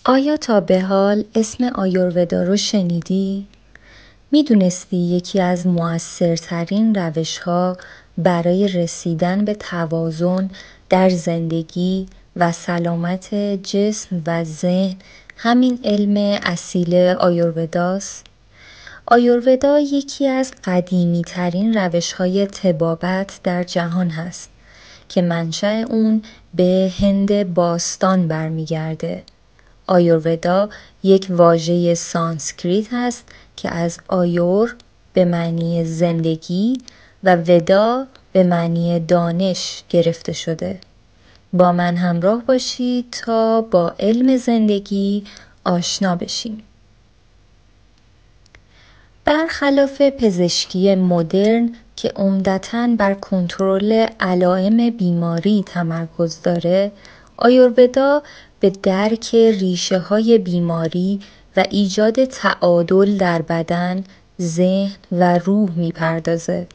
آیا تا به حال اسم آیورودا رو شنیدی؟ میدونستی یکی از مؤثرترین روش‌ها برای رسیدن به توازن در زندگی و سلامت جسم و ذهن همین علم اصیل آیورواداست؟ آیورودا یکی از قدیمی‌ترین روش‌های طبابت در جهان هست که منشأ اون به هند باستان برمیگرده. آیورودا یک واژه سانسکریت است که از آیور به معنی زندگی و ودا به معنی دانش گرفته شده. با من همراه باشید تا با علم زندگی آشنا بشیم. برخلاف پزشکی مدرن که عمدتاً بر کنترل علائم بیماری تمرکز داره، آیورودا به درک ریشه‌های بیماری و ایجاد تعادل در بدن، ذهن و روح می‌پردازه.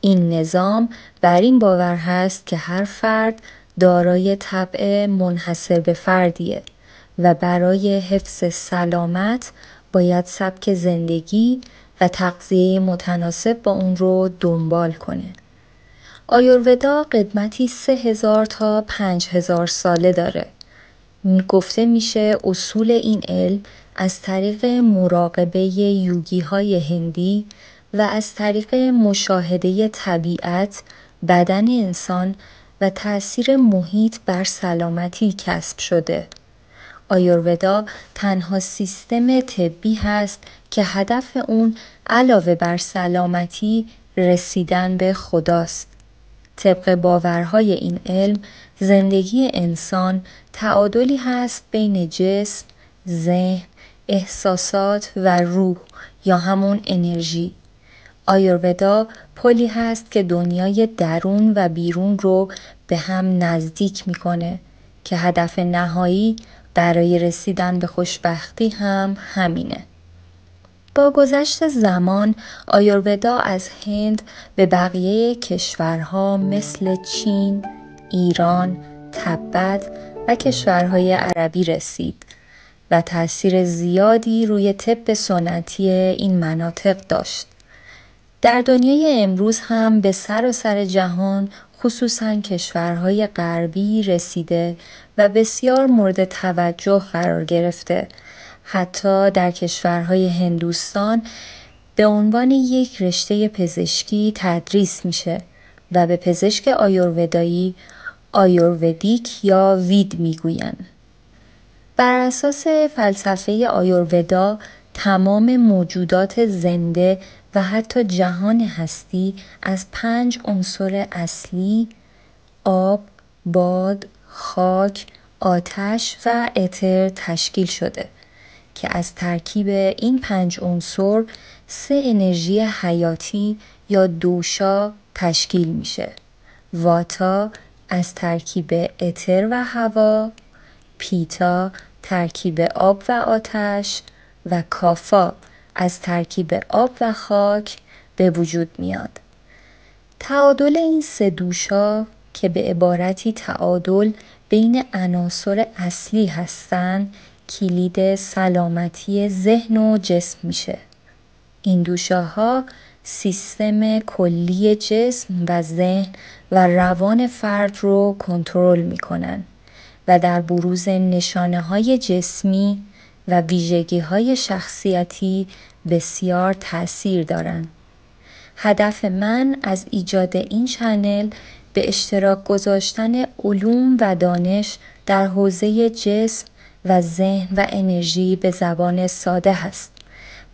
این نظام بر این باور هست که هر فرد دارای طبع منحصر به فردیه و برای حفظ سلامت باید سبک زندگی و تغذیه متناسب با اون رو دنبال کنه. آیورودا قدمتی 3000 تا 5000 ساله داره. گفته میشه اصول این علم از طریق مراقبه یوگی های هندی و از طریق مشاهده طبیعت، بدن انسان و تأثیر محیط بر سلامتی کسب شده. آیورودا تنها سیستم طبی هست که هدف اون علاوه بر سلامتی رسیدن به خداست. طبق باورهای این علم، زندگی انسان تعادلی هست بین جسم، ذهن، احساسات و روح یا همون انرژی. آیورودا پلی هست که دنیای درون و بیرون رو به هم نزدیک میکنه که هدف نهایی برای رسیدن به خوشبختی هم همینه. با گذشت زمان، آیورودا از هند به بقیه کشورها مثل چین، ایران، تبت و کشورهای عربی رسید و تأثیر زیادی روی طب سنتی این مناطق داشت. در دنیای امروز هم به سراسر جهان، خصوصاً کشورهای غربی رسیده و بسیار مورد توجه قرار گرفته. حتی در کشورهای هندوستان به عنوان یک رشته پزشکی تدریس میشه و به پزشک آیوروادایی آیورویدیک یا وید میگوین. بر اساس فلسفه آیورودا، تمام موجودات زنده و حتی جهان هستی از 5 عنصر اصلی آب، باد، خاک، آتش و اتر تشکیل شده که از ترکیب این 5 عنصر 3 انرژی حیاتی یا دوشا تشکیل میشه. واتا از ترکیب اتر و هوا، پیتا ترکیب آب و آتش و کافا از ترکیب آب و خاک به وجود میاد. تعادل این 3 دوشا که به عبارتی تعادل بین عناصر اصلی هستند، کلید سلامتی ذهن و جسم میشه. این دوشاها سیستم کلی جسم و ذهن و روان فرد رو کنترل میکنن و در بروز نشانه‌های جسمی و ویژگی‌های شخصیتی بسیار تأثیر دارند. هدف من از ایجاد این چنل به اشتراک گذاشتن علوم و دانش در حوزه جسم و ذهن و انرژی به زبان ساده هست.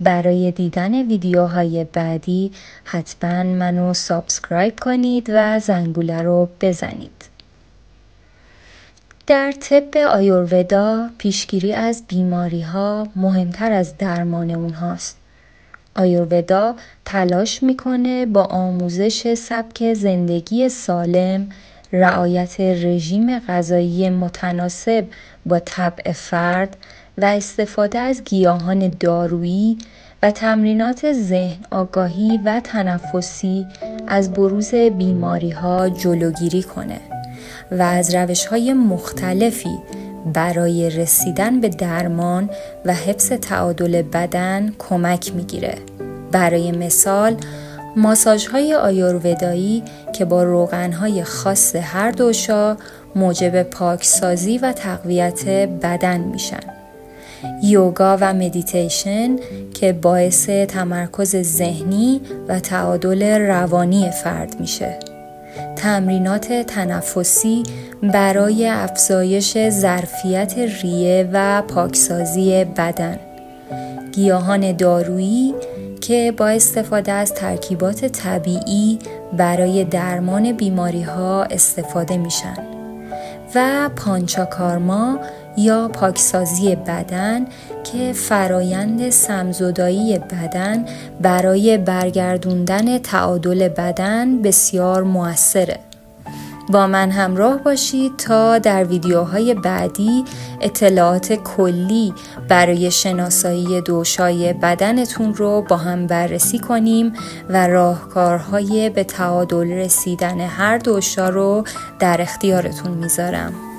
برای دیدن ویدیوهای بعدی حتما منو سابسکرایب کنید و زنگوله رو بزنید. در طب آیورودا پیشگیری از بیماری‌ها مهمتر از درمان اونهاست. آیورودا تلاش میکنه با آموزش سبک زندگی سالم، رعایت رژیم غذایی متناسب با طبع فرد و استفاده از گیاهان دارویی و تمرینات ذهن آگاهی و تنفسی از بروز بیماری‌ها جلوگیری کنه و از روش‌های مختلفی برای رسیدن به درمان و حفظ تعادل بدن کمک میگیره. برای مثال ماساژهای آیورودایی که با روغنهای خاص هر دوشا موجب پاکسازی و تقویت بدن میشن. یوگا و مدیتیشن که باعث تمرکز ذهنی و تعادل روانی فرد میشه. تمرینات تنفسی برای افزایش ظرفیت ریه و پاکسازی بدن. گیاهان دارویی که با استفاده از ترکیبات طبیعی برای درمان بیماری‌ها استفاده میشن. و پانچاکارما یا پاکسازی بدن که فرایند سمزدایی بدن برای برگردوندن تعادل بدن بسیار مؤثره. با من همراه باشید تا در ویدیوهای بعدی اطلاعات کلی برای شناسایی دوشای بدنتون رو با هم بررسی کنیم و راهکارهای به تعادل رسیدن هر دوشا رو در اختیارتون میذارم.